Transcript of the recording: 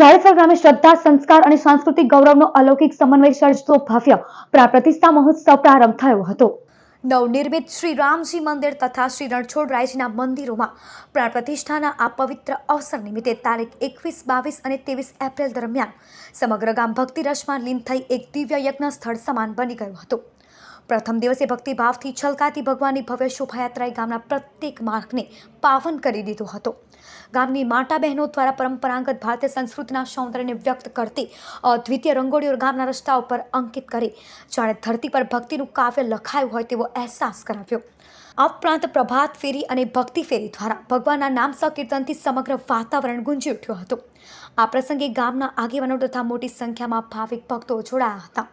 જાડેશ્વર ગ્રામે શ્રદ્ધા, સંસ્કાર અને સાંસ્કૃતિક ગૌરવનો અલૌકિક સમન્વય સર્જતો ભવ્ય પ્રાણ પ્રતિષ્ઠા મહોત્સવ પ્રારંભ થયો હતો. નવનિર્મિત શ્રી રામજી મંદિર તથા શ્રી રણછોડરાયજીના મંદિરોમાં પ્રાણ પ્રતિષ્ઠાના આ પવિત્ર અવસર નિમિત્તે તારીખ 21, 22 અને 23 એપ્રિલ દરમિયાન સમગ્ર ગામ ભક્તિ રસમાં લીન થઈ એક દિવ્ય યજ્ઞ સ્થળ સમાન બની ગયું હતું. પ્રથમ દિવસે ભક્તિભાવથી છલકાતી ભગવાનની ભવ્ય શોભાયાત્રાએ ગામના પ્રત્યેક માર્ગને પાવન કરી દીધો હતો. ગામની માતા બહેનો દ્વારા પરંપરાગત ભારતીય સંસ્કૃતિના સૌંદર્યને વ્યક્ત કરતી અદ્વિતીય રંગોળીઓ ગામના રસ્તાઓ પર અંકિત કરી જાણે ધરતી પર ભક્તિનું કાવ્ય લખાયું હોય તેવો અહેસાસ કરાવ્યો. આ ઉપરાંત પ્રભાત ફેરી અને ભક્તિ ફેરી દ્વારા ભગવાનના નામ સંકીર્તનથી સમગ્ર વાતાવરણ ગુંજી ઉઠ્યું હતું. આ પ્રસંગે ગામના આગેવાનો તથા મોટી સંખ્યામાં ભાવિક ભક્તો જોડાયા હતા.